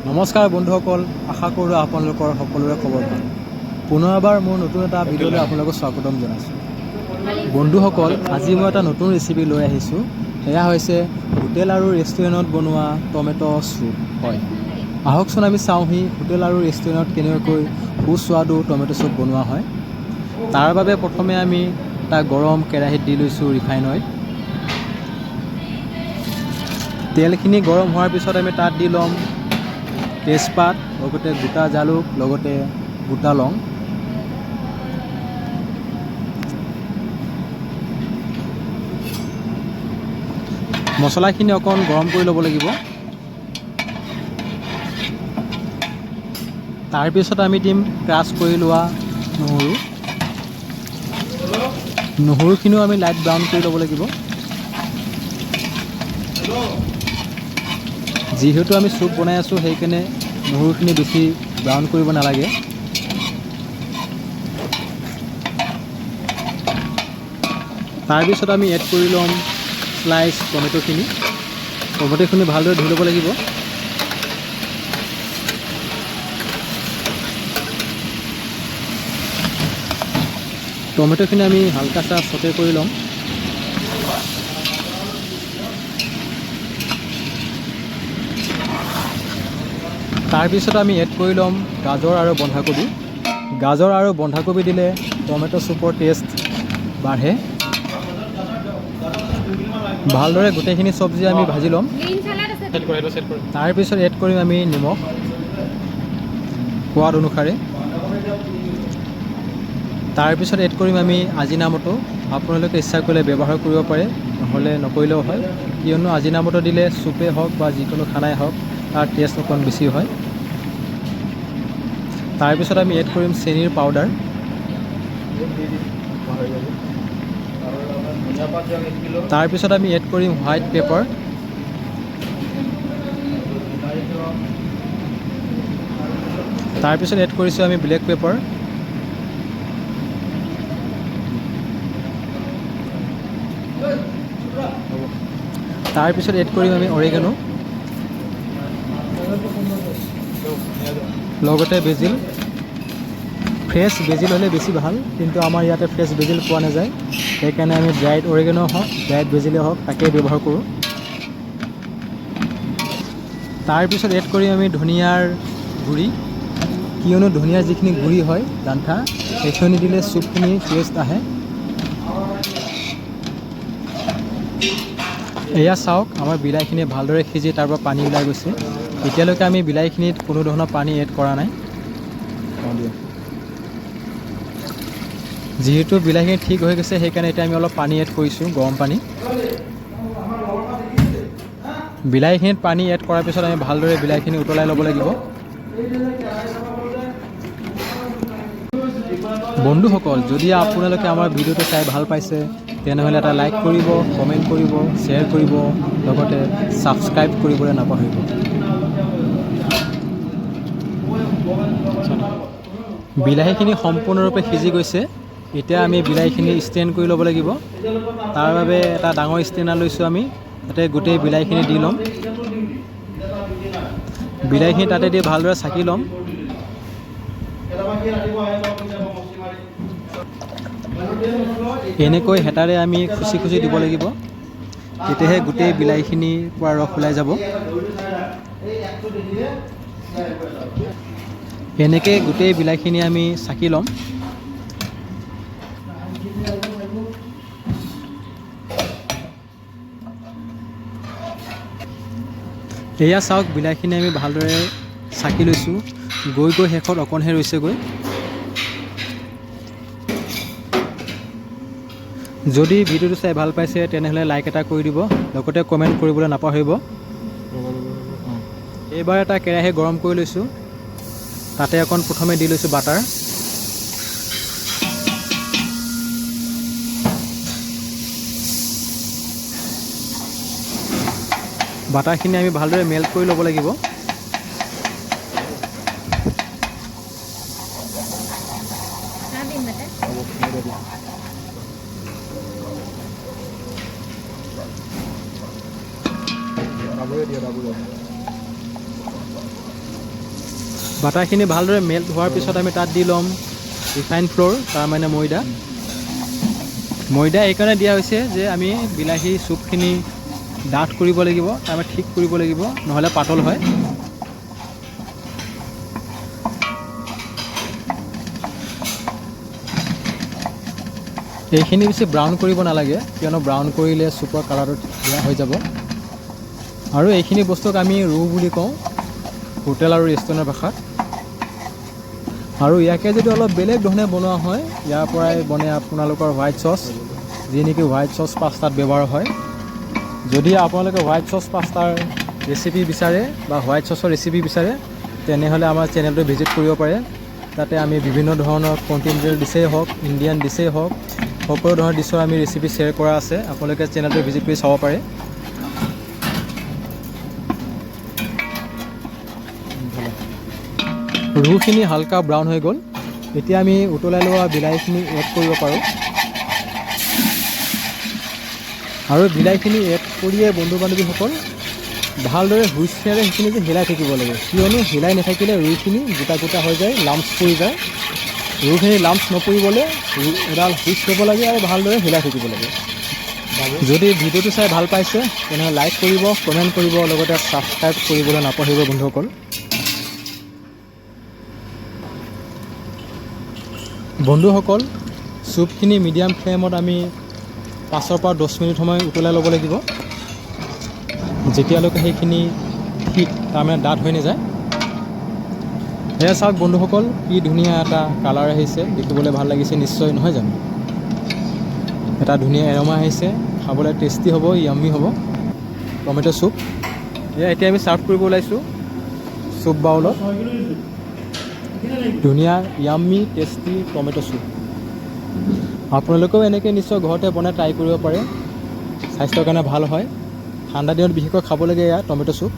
নমস্কাৰ বন্ধুসকল, আশা কৰোঁ আপোনালোকৰ সকলোৰে খবৰ ভাল। পুনৰ এবাৰ মোৰ নতুন এটা ভিডিঅ'লৈ আপোনালোকক স্বাগতম জনাইছোঁ। বন্ধুসকল, আজি মই এটা নতুন ৰেচিপি লৈ আহিছোঁ। এয়া হৈছে হোটেল আৰু ৰেষ্টুৰেণ্টত বনোৱা টমেটো চুপ। হয়, আহকচোন আমি চাওঁহি হোটেল আৰু ৰেষ্টুৰেণ্টত কেনেকৈ সুস্বাদু টমেটো চুপ বনোৱা হয়। তাৰ বাবে প্ৰথমে আমি এটা গৰম কেৰাহীত দি লৈছোঁ ৰিফাইন অইল। তেলখিনি গৰম হোৱাৰ পিছত আমি তাত দি ল'ম তেজপাত, লগতে গোটা জালুক, লগতে গোটা লং। মছলাখিনি অকণ গৰম কৰি ল'ব লাগিব। তাৰপিছত আমি দিম ক্ৰাছ কৰি লোৱা নহৰু। নহৰুখিনিও আমি লাইট ব্ৰাউন কৰি ল'ব লাগিব। যিহেতু আমি চুপ বনাই আছোঁ, সেইকাৰণে নহৰুখিনি বেছি ব্ৰাউন কৰিব নালাগে। তাৰপিছত আমি এড কৰি ল'ম স্লাইচ টমেটোখিনি। টমেটোখিনি ভালদৰে ধুই ল'ব লাগিব। টমেটোখিনি আমি হালকা চা চতে কৰি ল'ম। তাৰপিছত আমি এড কৰি ল'ম গাজৰ আৰু বন্ধাকবি। গাজৰ আৰু বন্ধাকবি দিলে টমেটো চুপৰ টেষ্ট বাঢ়ে। ভালদৰে গোটেইখিনি চব্জি আমি ভাজি ল'ম। তাৰপিছত এড কৰিম আমি নিমখ সোৱাদ অনুসাৰে। তাৰপিছত এড কৰিম আমি আজিনামটো। আপোনালোকে ইচ্ছা কৰিলে ব্যৱহাৰ কৰিব পাৰে, নহ'লে নকৰিলেও হয়, কিয়নো আজিনামটো দিলে চুপেই হওক বা যিকোনো খানাই হওক তাৰ টেষ্ট অকণ বেছি হয়। তাৰপিছত আমি এড কৰিম চেনিৰ পাউডাৰ। তাৰপিছত আমি এড কৰিম হোৱাইট পেপাৰ। তাৰপিছত এড কৰিছোঁ আমি ব্লেক পেপাৰ। তাৰপিছত এড কৰিম আমি অৰিগেনো, লগতে বেজিল। ফ্ৰেছ বেজিল হ'লে বেছি ভাল, কিন্তু আমাৰ ইয়াতে ফ্ৰেছ বেজিল পোৱা নাযায়, সেইকাৰণে আমি ড্ৰাইড অৰিগেনো হওক ড্ৰাইড বেজিলে হওক তাকেই ব্যৱহাৰ কৰোঁ। তাৰপিছত এড কৰিম আমি ধনিয়াৰ গুড়ি, কিয়নো ধনিয়াৰ যিখিনি গুড়ি হয় ডাণ্ঠা, সেইখিনি দিলে চুপখিনি টেষ্ট আহে। এয়া চাওক, আমাৰ বিলাহীখিনি ভালদৰে সিজি তাৰ পৰা পানী ওলাই গৈছে। এতিয়ালৈকে আমি বিলাহীখিনিত কোনো ধৰণৰ পানী এড কৰা নাই। যিহেতু বিলাহীখিনি ঠিক হৈ গৈছে, সেইকাৰণে এতিয়া আমি অলপ পানী এড কৰিছোঁ, গৰম পানী। বিলাহীখিনিত পানী এড কৰাৰ পিছত আমি ভালদৰে বিলাহীখিনি উতলাই ল'ব লাগিব। বন্ধুসকল, যদি আপোনালোকে আমাৰ ভিডিঅ'টো চাই ভাল পাইছে, তেনেহ'লে এটা লাইক কৰিব, কমেণ্ট কৰিব, শ্বেয়াৰ কৰিব, লগতে ছাবস্ক্ৰাইব কৰিবলৈ নাপাহৰিব। বিলাহীখিনি সম্পূৰ্ণৰূপে সিজি গৈছে। এতিয়া আমি বিলাহীখিনি ষ্টেণ্ড কৰি ল'ব লাগিব। তাৰ বাবে এটা ডাঙৰ ষ্টেণ্ডাৰ লৈছোঁ আমি, তাতে গোটেই বিলাহীখিনি দি ল'ম। বিলাহীখিনি তাতে দি ভালদৰে চাকি ল'ম। এনেকৈ হেতাৰে আমি খুচি খুচি দিব লাগিব, তেতিয়াহে গোটেই বিলাহীখিনিৰ পৰা ৰস ওলাই যাব। এনেকৈ গোটেই বিলাহীখিনি আমি চাকি ল'ম। এয়া চাওক, বিলাহীখিনি আমি ভালদৰে চাকি লৈছোঁ। গৈ গৈ শেষত অকণহে ৰৈছেগৈ। যদি ভিডিঅ'টো চাই ভাল পাইছে, তেনেহ'লে লাইক এটা কৰি দিব, লগতে কমেণ্ট কৰিবলৈ নাপাহৰিব। এইবাৰ এটা কেৰাহী গৰম কৰি লৈছোঁ, তাতে অকণ প্ৰথমে দি লৈছোঁ বাটাৰ। বাটাৰখিনি আমি ভালদৰে মেল্ট কৰি ল'ব লাগিব। বাটাৰখিনি ভালদৰে মেল্ট হোৱাৰ পিছত আমি তাত দি ল'ম ৰিফাইন ফ্ল'ৰ, তাৰমানে ময়দা। ময়দা এইকাৰণে দিয়া হৈছে যে আমি বিলাহী চুপখিনি ডাঠ কৰিব লাগিব, তাৰমানে ঠিক কৰিব লাগিব, নহ'লে পাতল হয়। এইখিনি বেছি ব্ৰাউন কৰিব নালাগে, কিয়নো ব্ৰাউন কৰিলে চুপৰ কালাৰটো বেয়া হৈ যাব। আৰু এইখিনি বস্তুক আমি ৰু বুলি কওঁ হোটেল আৰু ৰেষ্টুৰেণ্টৰ ভাষাত। আৰু ইয়াকে যদি অলপ বেলেগ ধৰণে বনোৱা হয়, ইয়াৰ পৰাই বনে আপোনালোকৰ হোৱাইট চচ, যি নেকি হোৱাইট চচ পাস্তাত ব্যৱহাৰ হয়। যদি আপোনালোকে হোৱাইট চচ পাস্তাৰ ৰেচিপি বিচাৰে বা হোৱাইট চচৰ ৰেচিপি বিচাৰে, তেনেহ'লে আমাৰ চেনেলটো ভিজিট কৰিব পাৰে। তাতে আমি বিভিন্ন ধৰণৰ কণ্টিনেণ্টেল ডিছেই হওক, ইণ্ডিয়ান ডিছেই হওক, সকলো ধৰণৰ ডিছৰ আমি ৰেচিপি শ্বেয়াৰ কৰা আছে। আপোনালোকে চেনেলটো ভিজিট কৰি চাব পাৰে। ৰুখিনি হালকা ব্ৰাউন হৈ গ'ল। এতিয়া আমি উতলাই লোৱা বিলাহীখিনি এড কৰিব পাৰোঁ। আৰু বিলাহীখিনি এড কৰিয়ে বন্ধু বান্ধৱীসকল ভালদৰে হুইস্কেৰে সেইখিনি যে হিলাই থাকিব লাগে, কিয়নো হিলাই নাথাকিলে ৰুইখিনি গোটা গোটা হৈ যায়, লাম্পছ পৰি যায়। ৰুখিনি লাম্পছ নপৰিবলৈ এডাল হুইস্ক কৰিব লাগে আৰু ভালদৰে হিলাই থাকিব লাগে। যদি ভিডিঅ'টো চাই ভাল পাইছে তেনেহ'লে লাইক কৰিব, কমেণ্ট কৰিব, লগতে ছাবস্ক্ৰাইব কৰিবলৈ নাপাহৰিব বন্ধুসকল। বন্ধুসকল, চুপখিনি মিডিয়াম ফ্লেমত আমি 5 পৰা 10 মিনিট সময় উতলাই ল'ব লাগিব, যেতিয়ালৈকে সেইখিনি ঠিক তাৰমানে ডাঠ হৈ নাযায়। এয়া চাওক বন্ধুসকল, কি ধুনীয়া এটা কালাৰ আহিছে, দেখিবলৈ ভাল লাগিছে নিশ্চয়, নহয় জানো? এটা ধুনীয়া এৰমা আহিছে, খাবলৈ টেষ্টি হ'ব, য়াম্মি হ'ব টমেটো চুপ। এতিয়া আমি ছাৰ্ভ কৰিব ওলাইছোঁ চুপ বাউলত। ধুনীয়া য়াম্মি টেষ্টি টমেটো চুপ। আপোনালোকেও এনেকৈ নিশ্চয় ঘৰতে বনাই ট্ৰাই কৰিব পাৰে, স্বাস্থ্যৰ কাৰণে ভাল হয়। ঠাণ্ডা দিনত বিশেষকৈ খাব লাগে এয়া টমেটো চুপ।